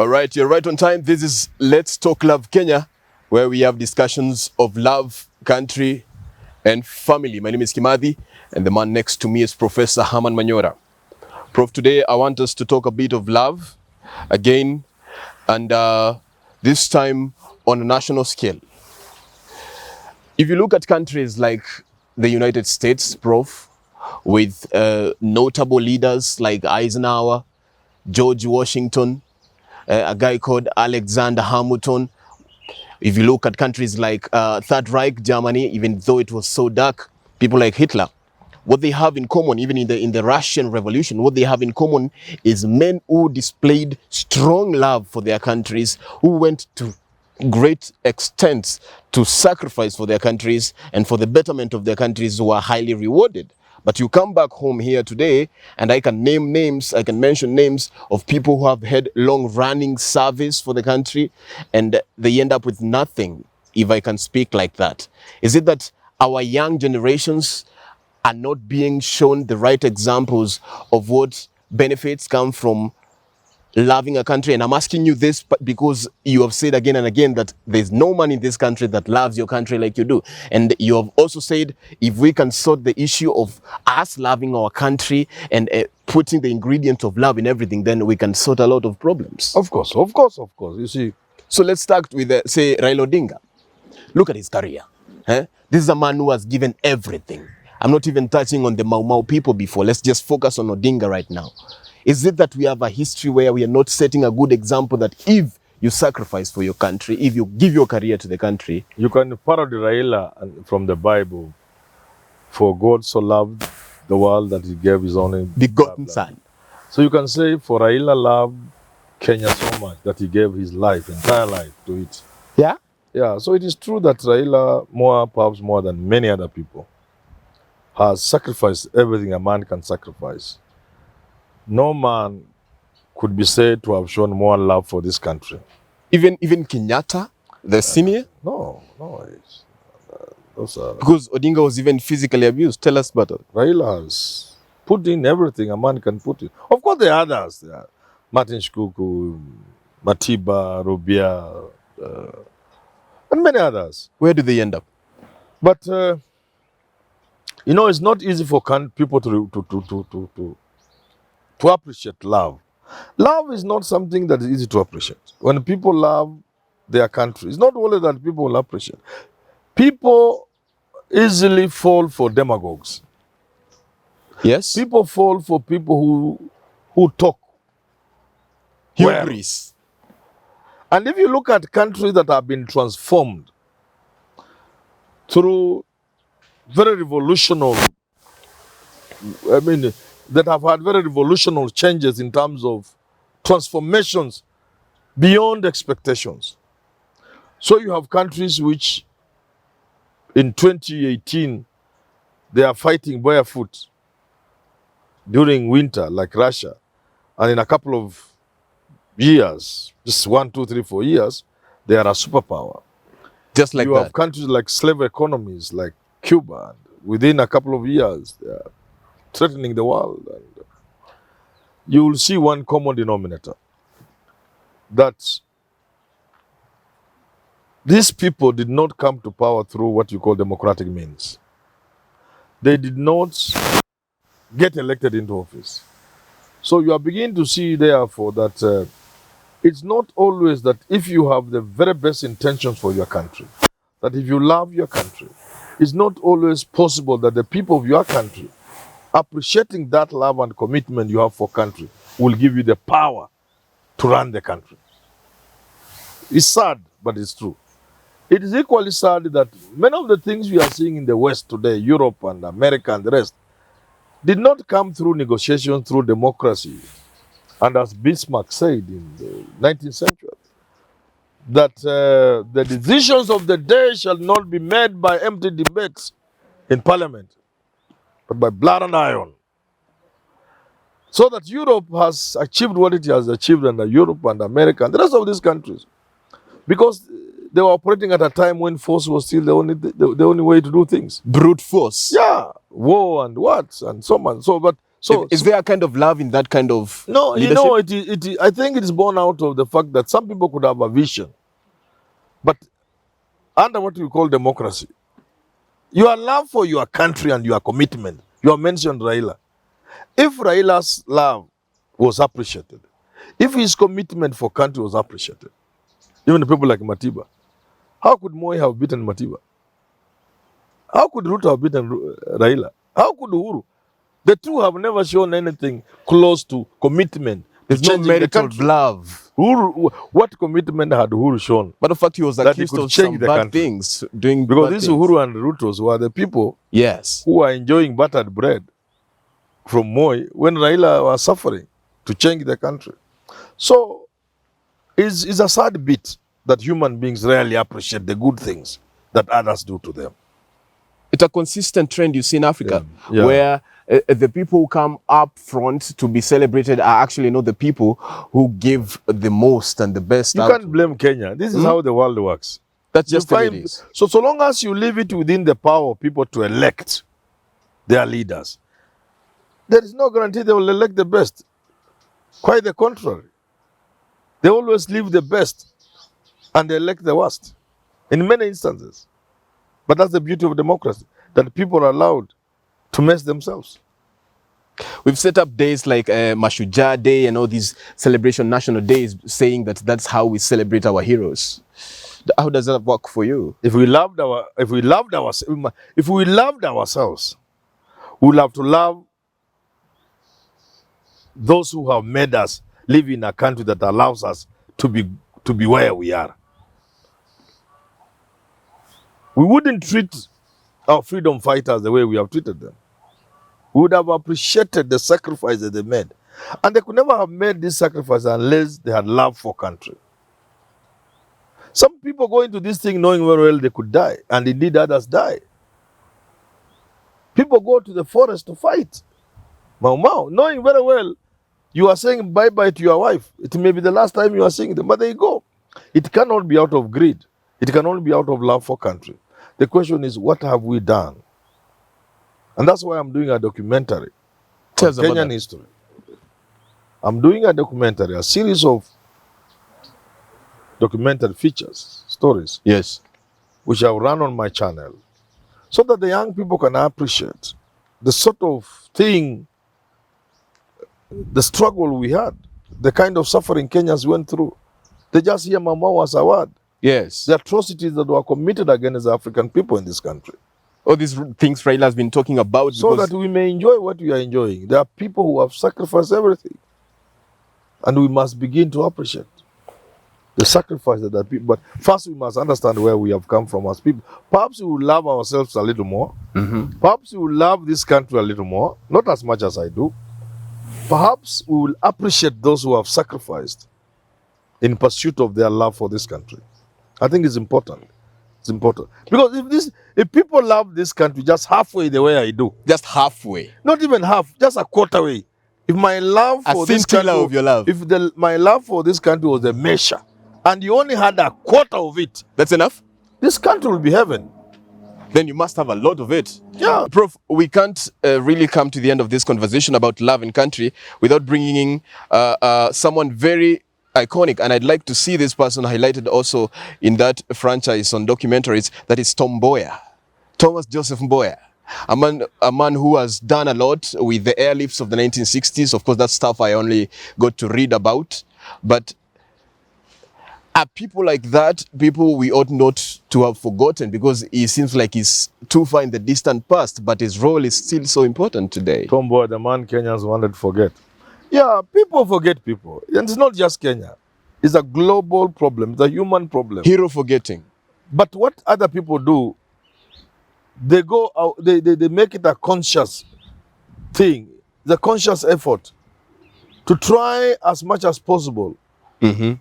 All right, you're right on time. This is Let's Talk Love Kenya, where we have discussions of love, country, and family. My name is Kimathi, and the man next to me is Professor Herman Manyora. Prof, today I want us to talk a bit of love again, and this time on a national scale. If you look at countries like the United States, Prof, with notable leaders like Eisenhower, George Washington, a guy called Alexander Hamilton. If you look at countries like Third Reich Germany, even though it was so dark, people like Hitler, what they have in common, even in the Russian Revolution, what they have in common is men who displayed strong love for their countries, who went to great extents to sacrifice for their countries and for the betterment of their countries, who are highly rewarded. But you come back home here today, and I can name names, I can mention names of people who have had long-running service for the country, and they end up with nothing, if I can speak like that. Is it that our young generations are not being shown the right examples of what benefits come from loving a country? And I'm asking you this because you have said again and again that there's no man in this country that loves your country like you do. And you have also said if we can sort the issue of us loving our country and putting the ingredients of love in everything, then we can sort a lot of problems. Of course. You see. So let's start with, say, Raila Odinga. Look at his career. This is a man who has given everything. I'm not even touching on the Mau Mau people before. Let's just focus on Odinga right now. Is it that we have a history where we are not setting a good example that if you sacrifice for your country, if you give your career to the country? You can parody Raila from the Bible. For God so loved the world that he gave his only begotten son. So you can say for Raila loved Kenya so much that he gave his life, entire life to it. Yeah? Yeah, so it is true that Raila, perhaps more than many other people, has sacrificed everything a man can sacrifice. No man could be said to have shown more love for this country. Even Kenyatta, the senior? No. Because Odinga was even physically abused. Tell us about it. Raila has put in everything a man can put in. Of course, there are others. There are Martin Shkuku, Matiba, Rubia, and many others. Where do they end up? But it's not easy for people to appreciate love. Love is not something that is easy to appreciate. When people love their country, it's not only that people will appreciate. People easily fall for demagogues. Yes. People fall for people who talk. Hubris. Well. And if you look at countries that have been transformed through very revolutionary, that have had very revolutionary changes in terms of transformations beyond expectations. So you have countries which in 2018, they are fighting barefoot during winter, like Russia. And in a couple of years, just 1, 2, 3, 4 years, they are a superpower. Just like that. You have countries like slave economies, like Cuba. And within a couple of years, they are threatening the world. And you will see one common denominator, that these people did not come to power through what you call democratic means. They did not get elected into office. So you are beginning to see, therefore, that it's not always that if you have the very best intentions for your country, that if you love your country, it's not always possible that the people of your country, appreciating that love and commitment you have for country, will give you the power to run the country. It's sad, but it's true. It is equally sad that many of the things we are seeing in the West today, Europe and America and the rest, did not come through negotiation, through democracy. And as Bismarck said in the 19th century, that the decisions of the day shall not be made by empty debates in parliament, but by blood and iron. So that Europe has achieved what it has achieved under Europe and America and the rest of these countries. Because they were operating at a time when force was still the only way to do things. Brute force. Yeah, war and what, and so on. So, but So Is there a kind of love in that kind of no, leadership? you know, I think it is born out of the fact that some people could have a vision, but under what we call democracy, your love for your country and your commitment. You have mentioned Raila. If Raila's love was appreciated, if his commitment for country was appreciated, even the people like Matiba, how could Moi have beaten Matiba? How could Ruto have beaten Raila? How could Uhuru? The two have never shown anything close to commitment There's to no changing the merit of country. love. Uhuru, what commitment had Uhuru shown? But of fact, he was That he accused could of change some the bad country. things, doing Because bad these things. Uhuru and Rutos were the people Yes. who were enjoying buttered bread from Moi when Raila was suffering to change the country. So it's a sad bit that human beings rarely appreciate the good things that others do to them. It's a consistent trend you see in Africa, Yeah. where the people who come up front to be celebrated are actually not the people who give the most and the best You out. can't blame Kenya. This is how the world works. That's You just the way it is. so long as you leave it within the power of people to elect their leaders, there is no guarantee they will elect the best. Quite the contrary. They always leave the best and they elect the worst in many instances. But that's the beauty of democracy, that people are allowed to mess themselves. We've set up days like Mashujaa Day and all these celebration national days, saying that that's how we celebrate our heroes. How does that work for you? If we loved ourselves, we would have to love those who have made us live in a country that allows us to be where we are. We wouldn't treat our freedom fighters the way we have treated them. We would have appreciated the sacrifice that they made. And they could never have made this sacrifice unless they had love for country. Some people go into this thing knowing very well they could die, and indeed others die. People go to the forest to fight, knowing very well you are saying bye-bye to your wife. It may be the last time you are seeing them, but they go. It cannot be out of greed. It can only be out of love for country. The question is, what have we done? And that's why I'm doing a documentary on Kenyan history. I'm doing a documentary, a series of documentary features, stories, Yes. which I'll run on my channel, so that the young people can appreciate the sort of thing, the struggle we had, the kind of suffering Kenyans went through. They just hear Mama was award. Yes. The atrocities that were committed against the African people in this country. All these things Raila has been talking about. So that we may enjoy what we are enjoying. There are people who have sacrificed everything. And we must begin to appreciate the sacrifice that people. But first we must understand where we have come from as people. Perhaps we will love ourselves a little more. Mm-hmm. Perhaps we will love this country a little more. Not as much as I do. Perhaps we will appreciate those who have sacrificed in pursuit of their love for this country. I think it's important. It's important. Because if people love this country just halfway the way I do. Just halfway. Not even half, just a quarter way. If my love for this country, of your love. if my love for this country was a measure, and you only had a quarter of it, That's enough? this country will be heaven. Then you must have a lot of it. Yeah. Prof, we can't really come to the end of this conversation about love and country without bringing in someone very iconic, and I'd like to see this person highlighted also in that franchise on documentaries. That is Tom Mboya, Thomas Joseph Mboya, a man who has done a lot with the airlifts of the 1960s. Of course, that stuff I only got to read about, but are people like that people we ought not to have forgotten, because he seems like he's too far in the distant past, but his role is still so important today. Tom Mboya, the man Kenyans wanted to forget. Yeah, people forget people. And it's not just Kenya. It's a global problem. It's a human problem. Hero forgetting. But what other people do, they go out, they make it a conscious thing, the conscious effort to try as much as possible Mm-hmm.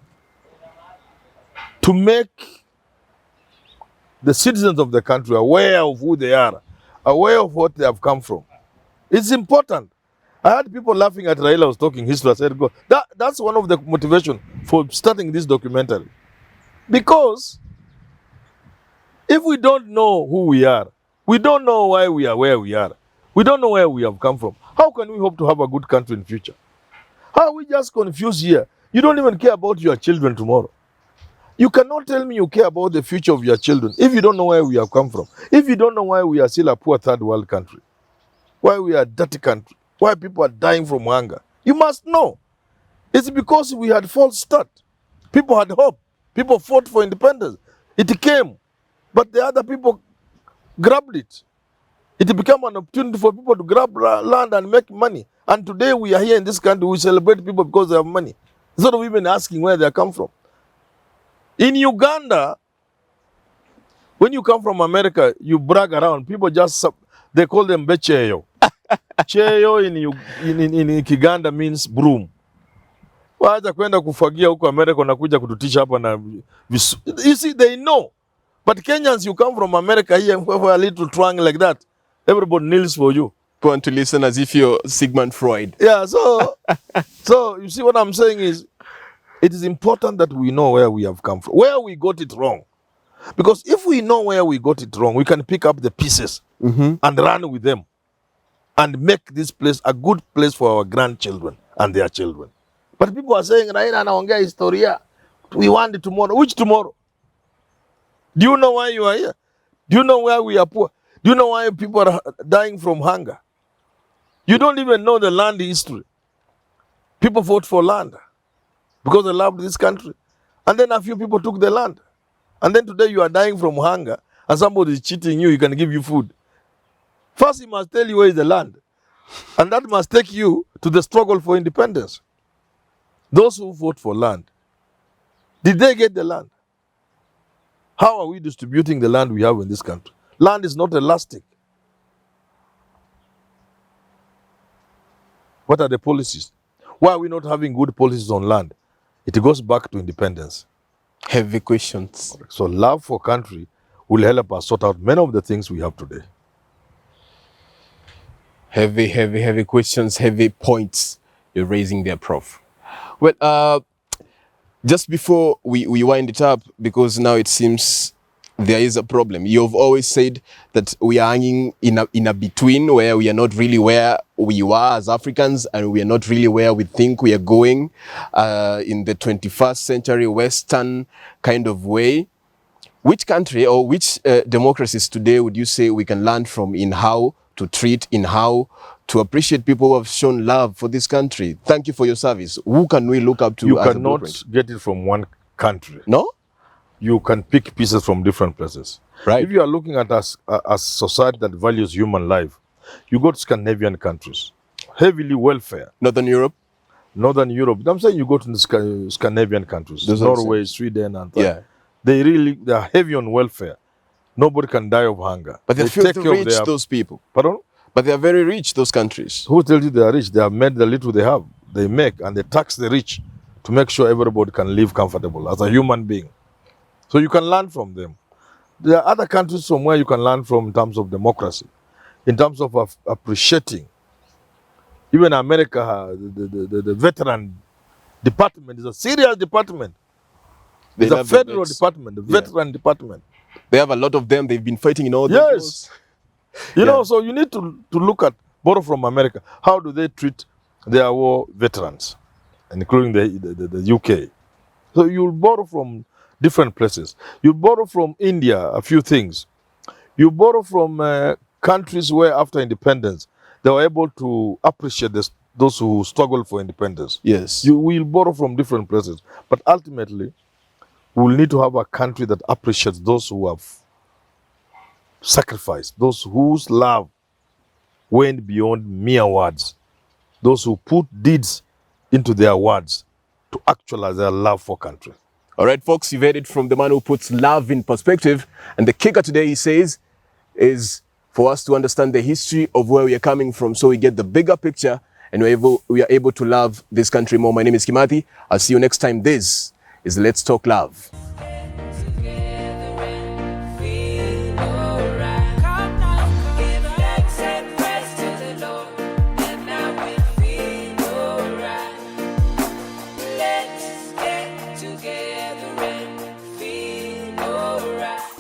to make the citizens of the country aware of who they are, aware of what they have come from. It's important. I had people laughing at Raila was talking history. I said, "Go." That's one of the motivation for starting this documentary. Because if we don't know who we are, we don't know why we are where we are, we don't know where we have come from, How can we hope to have a good country in future? How are we just confused here? You don't even care about your children tomorrow. You cannot tell me you care about the future of your children if you don't know where we have come from. If you don't know why we are still a poor third world country, why we are a dirty country, why people are dying from hunger. You must know. It's because we had false start. People had hope. People fought for independence. It came, but the other people grabbed it. It became an opportunity for people to grab land and make money. And today we are here in this country, we celebrate people because they have money, instead of even asking where they come from. In Uganda, when you come from America, you brag around. People just, they call them becheyo. Cheyo in Kiganda means broom. Wacha kwenda kufagia huko America wanakuja kututisha hapa na visu. You see, they know. But Kenyans, you come from America here for a little twang like that, everybody kneels for you. Want to listen as if you're Sigmund Freud. Yeah, so you see what I'm saying is, it is important that we know where we have come from, where we got it wrong. Because if we know where we got it wrong, we can pick up the pieces and run with them and make this place a good place for our grandchildren and their children. But people are saying, Raila anaongea historia. We want it tomorrow. Which tomorrow? Do you know why you are here? Do you know why we are poor? Do you know why people are dying from hunger? You don't even know the land history. People fought for land because they loved this country. And then a few people took the land. And then today you are dying from hunger and somebody is cheating you, he can give you food. First he must tell you where is the land. And that must take you to the struggle for independence. Those who fought for land, did they get the land? How are we distributing the land we have in this country? Land is not elastic. What are the policies? Why are we not having good policies on land? It goes back to independence. Heavy questions. So love for country will help us sort out many of the things we have today. Heavy questions, heavy points you're raising there, Prof. Well, just before we wind it up, because now it seems there is a problem. You've always said that we are hanging in a between, where we are not really where we were as Africans and we are not really where we think we are going in the 21st century Western kind of way. Which country or which democracies today would you say we can learn from in how to treat, in how to appreciate people who have shown love for this country? Thank you for your service. Who can we look up to? You as cannot a get it from one country. No? You can pick pieces from different places. Right. If you are looking at a society that values human life, you go to Scandinavian countries, heavily welfare. Northern Europe? Northern Europe. I'm saying you go to the Scandinavian countries, Norway, Sweden, and yeah. They are heavy on welfare. Nobody can die of hunger. But they're filthy rich, those people. Pardon? But they are very rich, those countries. Who tells you they are rich? They have made the little they have. They make and they tax the rich to make sure everybody can live comfortable as a human being. So you can learn from them. There are other countries from where you can learn from in terms of democracy, in terms of appreciating. Even America, the veteran department is a serious department. It's a federal department, the veteran department. They have a lot of them. They've been fighting in all those wars. You know, so you need to look at, borrow from America. How do they treat their war veterans, including the UK? So you'll borrow from different places. You borrow from India a few things. You borrow from countries where after independence, they were able to appreciate those who struggle for independence. Yes. You will borrow from different places. But ultimately, we'll need to have a country that appreciates those who have sacrificed, those whose love went beyond mere words, those who put deeds into their words to actualize their love for country. All right, folks, you've heard it from the man who puts love in perspective. And the kicker today, he says, is for us to understand the history of where we are coming from so we get the bigger picture and we are able to love this country more. My name is Kimathi. I'll see you next time. This is Let's Talk Love.